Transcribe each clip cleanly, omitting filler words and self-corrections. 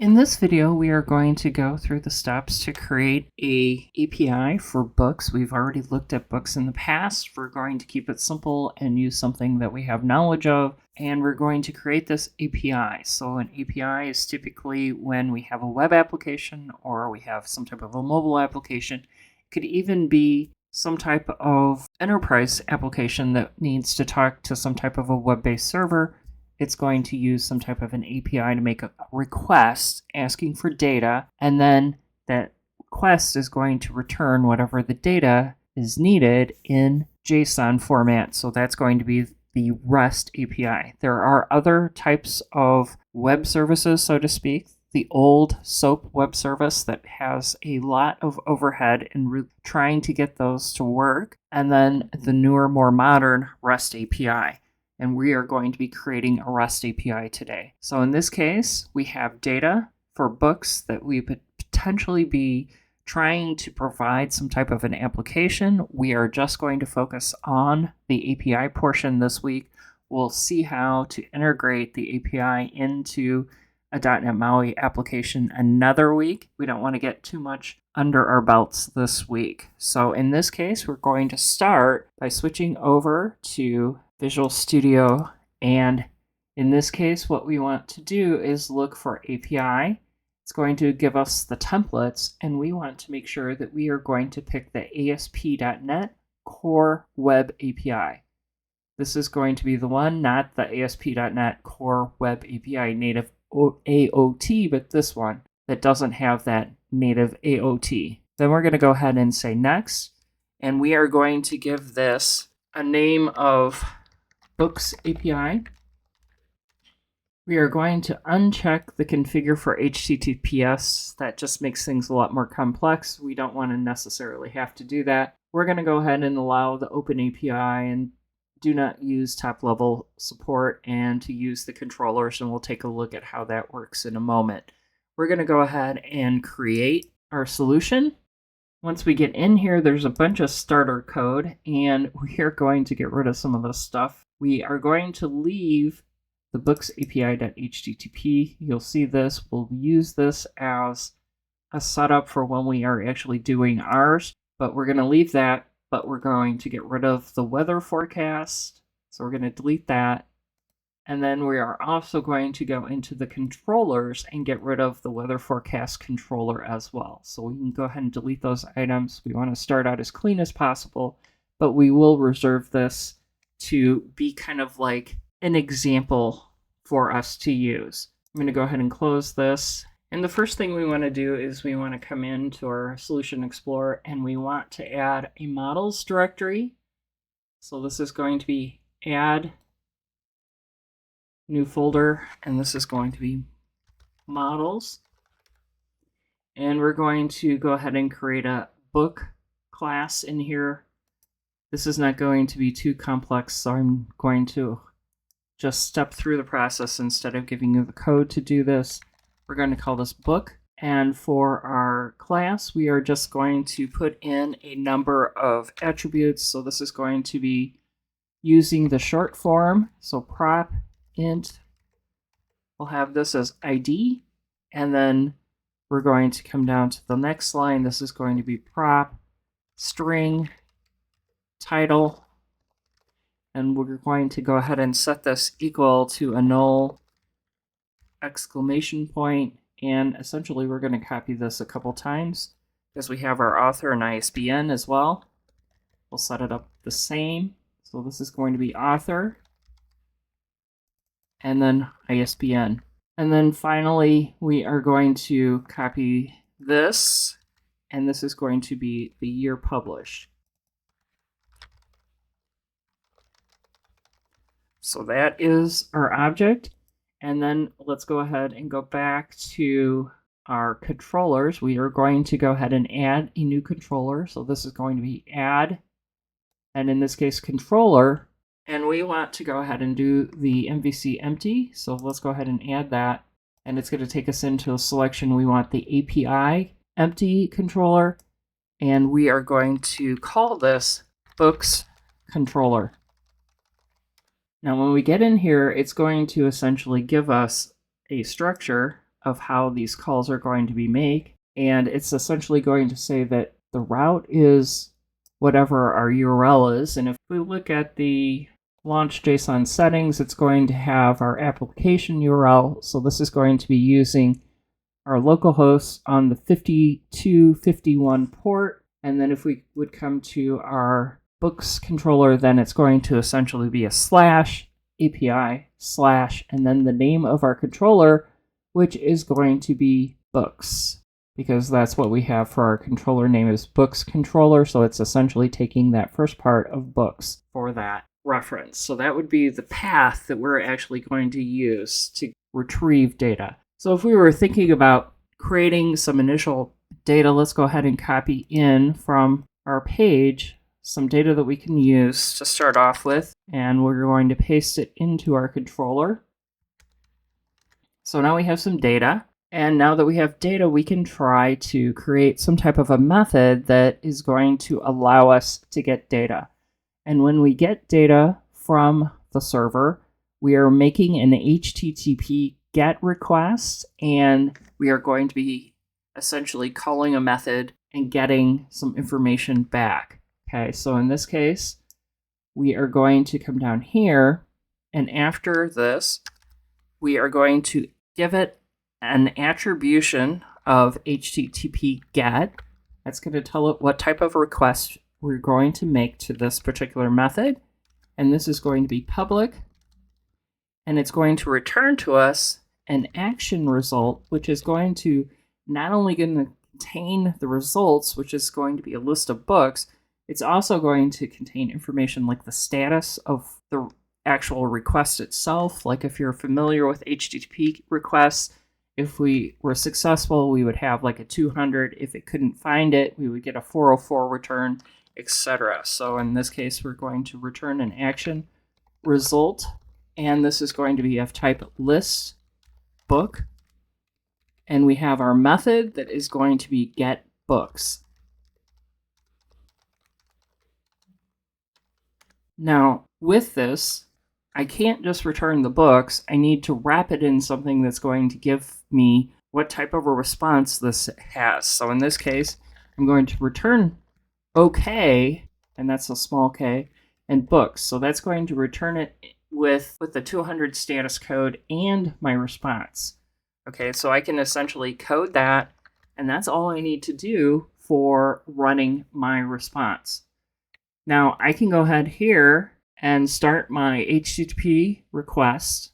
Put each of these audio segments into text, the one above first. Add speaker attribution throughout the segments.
Speaker 1: In this video, we are going to go through the steps to create a API for books. We've already looked at books in the past. We're going to keep it simple and use something that we have knowledge of, and we're going to create this API. So an API is typically when we have a web application or we have some type of a mobile application. It could even be some type of enterprise application that needs to talk to some type of a web-based server. It's going to use some type of an API to make a request asking for data, and then that request is going to return whatever the data is needed in JSON format. So that's going to be the REST API. There are other types of web services, so to speak. The old SOAP web service that has a lot of overhead in trying to get those to work, and then the newer, more modern REST API. And we are going to be creating a REST API today. So in this case, we have data for books that we could potentially be trying to provide some type of an application. We are just going to focus on the API portion this week. We'll see how to integrate the API into a .NET MAUI application another week. We don't want to get too much under our belts this week. So in this case, we're going to start by switching over to Visual Studio, and in this case what we want to do is look for API. It's going to give us the templates, and we want to make sure that we are going to pick the ASP.NET Core Web API. This is going to be the one, not the ASP.NET Core Web API native AOT, but this one that doesn't have that native AOT. Then we're going to go ahead and say next, and we are going to give this a name of Books API. We are going to uncheck the configure for HTTPS. That just makes things a lot more complex. We don't want to necessarily have to do that. We're going to go ahead and allow the Open API and do not use top-level support and to use the controllers, and we'll take a look at how that works in a moment. We're going to go ahead and create our solution. Once we get in here, there's a bunch of starter code, and we are going to get rid of some of this stuff. We are going to leave the books API.http. You'll see this. We'll use this as a setup for when we are actually doing ours, but we're going to leave that, but we're going to get rid of the weather forecast. So we're going to delete that. And then we are also going to go into the controllers and get rid of the weather forecast controller as well. So we can go ahead and delete those items. We want to start out as clean as possible, but we will reserve this to be kind of like an example for us to use. I'm going to go ahead and close this. And the first thing we want to do is we want to come into our Solution Explorer, and we want to add a models directory. So this is going to be add new folder, and this is going to be models. And we're going to go ahead and create a book class in here. This is not going to be too complex, so I'm going to just step through the process instead of giving you the code to do this. We're going to call this book, and for our class, we are just going to put in a number of attributes. So this is going to be using the short form, so prop int. We'll have this as ID, and then we're going to come down to the next line. This is going to be prop string title, and we're going to go ahead and set this equal to a null exclamation point, and essentially we're going to copy this a couple times because we have our author and ISBN as well. We'll set it up the same. So this is going to be author and then ISBN. And then finally we are going to copy this, and this is going to be the year published. So that is our object. And then let's go ahead and go back to our controllers. We are going to go ahead and add a new controller. So this is going to be add, and in this case controller. And we want to go ahead and do the MVC empty. So let's go ahead and add that. And it's going to take us into a selection. We want the API empty controller. And we are going to call this books controller. Now when we get in here, it's going to essentially give us a structure of how these calls are going to be made. And it's essentially going to say that the route is whatever our URL is. And if we look at the launch JSON settings, it's going to have our application URL. So this is going to be using our localhost on the 5251 port. And then if we would come to our books controller, then it's going to essentially be a slash API slash and then the name of our controller, which is going to be books, because that's what we have for our controller name is books controller. So it's essentially taking that first part of books for that reference. So that would be the path that we're actually going to use to retrieve data. So if we were thinking about creating some initial data, let's go ahead and copy in from our page some data that we can use to start off with, and we're going to paste it into our controller. So now we have some data, and now that we have data, we can try to create some type of a method that is going to allow us to get data. And when we get data from the server, we are making an HTTP GET request, and we are going to be essentially calling a method and getting some information back. Okay, so in this case, we are going to come down here, and after this, we are going to give it an attribution of HTTP GET. That's going to tell it what type of request we're going to make to this particular method, and this is going to be public, and it's going to return to us an action result, which is going to not only going to contain the results, which is going to be a list of books, it's also going to contain information like the status of the actual request itself. Like if you're familiar with HTTP requests, if we were successful, we would have like a 200. If it couldn't find it, we would get a 404 return, etc. So in this case, we're going to return an action result, and this is going to be of type list book. And we have our method that is going to be get books. Now, with this, I can't just return the books. I need to wrap it in something that's going to give me what type of a response this has. So in this case, I'm going to return OK, and that's a small k, and books. So that's going to return it with the 200 status code and my response. Okay, so I can essentially code that, and that's all I need to do for running my response. Now I can go ahead here and start my HTTP request.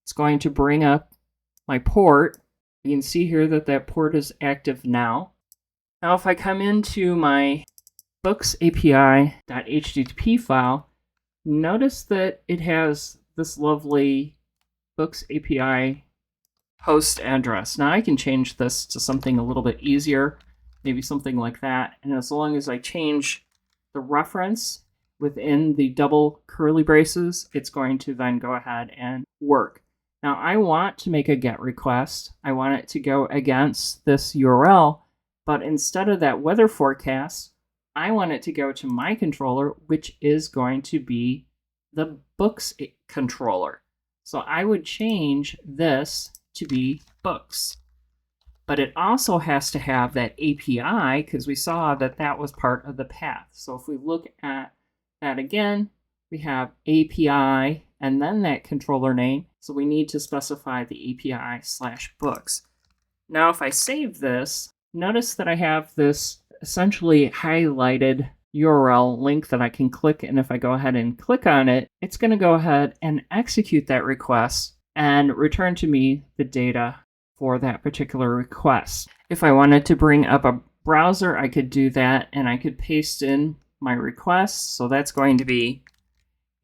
Speaker 1: It's going to bring up my port. You can see here that that port is active now. Now if I come into my books API.http file, notice that it has this lovely books API host address. Now I can change this to something a little bit easier, maybe something like that. And as long as I change the reference within the double curly braces, it's going to then go ahead and work. Now I want to make a GET request. I want it to go against this URL, but instead of that weather forecast, I want it to go to my controller, which is going to be the books controller. So I would change this to be books. But it also has to have that API, because we saw that that was part of the path. So if we look at that again, we have API and then that controller name. So we need to specify the API/books. Now if I save this, notice that I have this essentially highlighted URL link that I can click, and if I go ahead and click on it, it's going to go ahead and execute that request and return to me the data for that particular request. If I wanted to bring up a browser, I could do that, and I could paste in my request. So that's going to be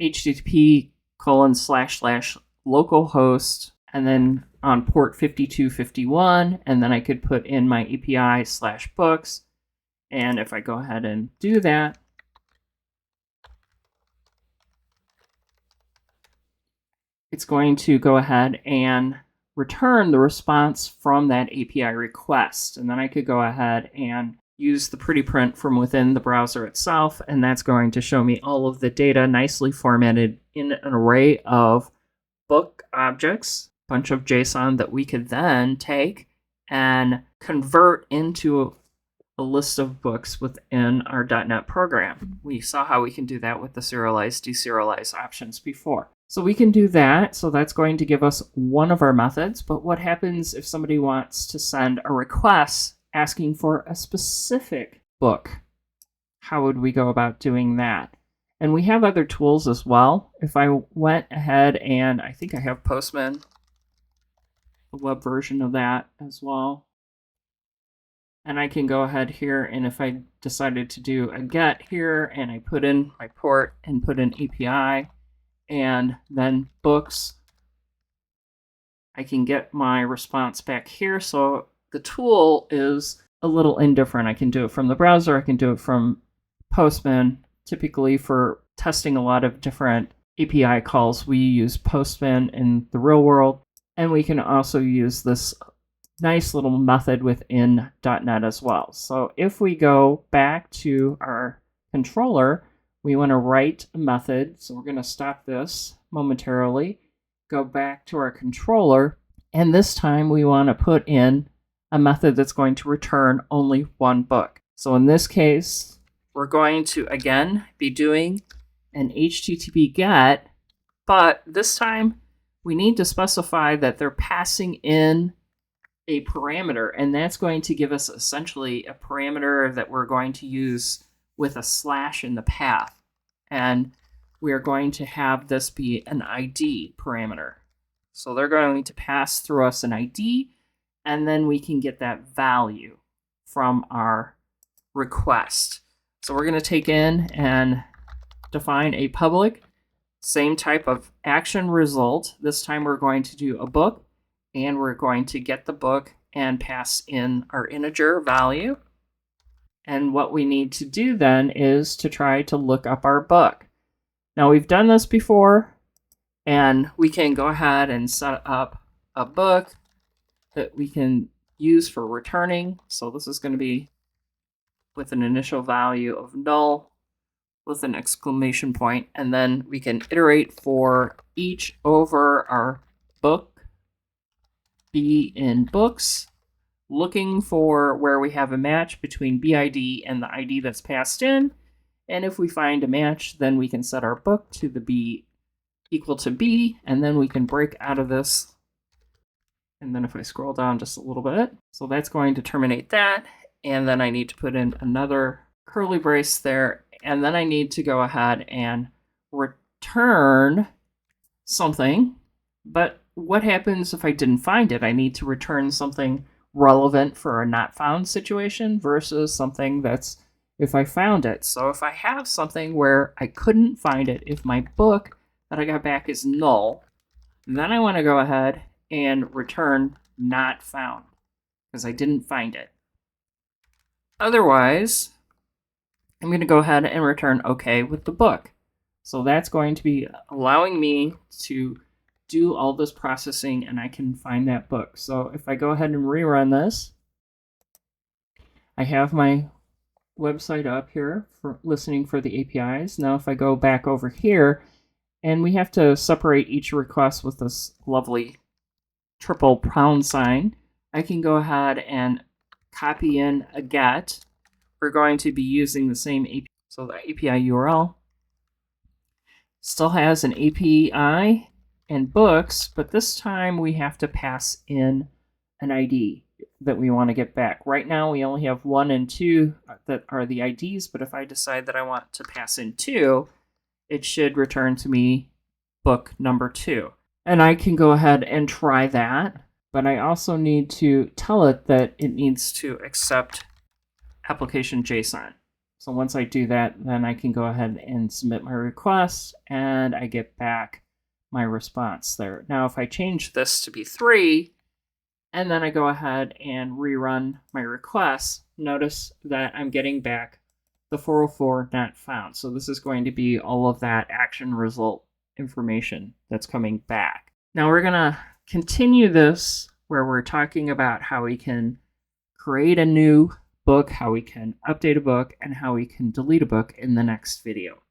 Speaker 1: http://localhost, and then on port 5251, and then I could put in my API/books. And if I go ahead and do that, it's going to go ahead and return the response from that API request. And then I could go ahead and use the pretty print from within the browser itself, and that's going to show me all of the data nicely formatted in an array of book objects bunch of JSON that we could then take and convert into a list of books within our .NET program. We saw how we can do that with the serialize, deserialize options before. So we can do that. So that's going to give us one of our methods. But what happens if somebody wants to send a request asking for a specific book? How would we go about doing that? And we have other tools as well. If I went ahead and I think I have Postman, the web version of that as well. And I can go ahead here, and if I decided to do a get here, and I put in my port and put in API, and then books, I can get my response back here. So the tool is a little indifferent. I can do it from the browser. I can do it from Postman. Typically for testing a lot of different API calls, we use Postman in the real world. And we can also use this nice little method within .NET as well. So if we go back to our controller, we want to write a method. So we're going to stop this momentarily, go back to our controller, and this time we want to put in a method that's going to return only one book. So in this case, we're going to again be doing an HTTP GET, but this time we need to specify that they're passing in a parameter, and that's going to give us essentially a parameter that we're going to use with a slash in the path. And we are going to have this be an ID parameter. So they're going to pass through us an ID, and then we can get that value from our request. So we're going to take in and define a public, same type of action result. This time we're going to do a book, and we're going to get the book and pass in our integer value. And what we need to do then is to try to look up our book. Now we've done this before, and we can go ahead and set up a book that we can use for returning. So this is going to be with an initial value of null with an exclamation point, and then we can iterate for each over our book be in books, looking for where we have a match between BID and the ID that's passed in. And if we find a match, then we can set our book to the B equal to B, and then we can break out of this. And then if I scroll down just a little bit, so that's going to terminate that. And then I need to put in another curly brace there. And then I need to go ahead and return something. But what happens if I didn't find it? I need to return something relevant for a not found situation versus something that's if I found it. So if I have something where I couldn't find it, if my book that I got back is null, then I want to go ahead and return not found because I didn't find it. Otherwise, I'm going to go ahead and return OK with the book. So that's going to be allowing me to do all this processing, and I can find that book. So if I go ahead and rerun this, I have my website up here for listening for the APIs. Now if I go back over here, and we have to separate each request with this lovely triple pound sign, I can go ahead and copy in a get. We're going to be using the same API. So the API URL still has an API and books, but this time we have to pass in an ID that we want to get back. Right now we only have 1 and 2 that are the IDs, but if I decide that I want to pass in 2, it should return to me book number 2. And I can go ahead and try that, but I also need to tell it that it needs to accept application JSON. So once I do that, then I can go ahead and submit my request, and I get back my response there. Now, if I change this to be 3, and then I go ahead and rerun my request, notice that I'm getting back the 404 not found. So this is going to be all of that action result information that's coming back. Now we're going to continue this where we're talking about how we can create a new book, how we can update a book, and how we can delete a book in the next video.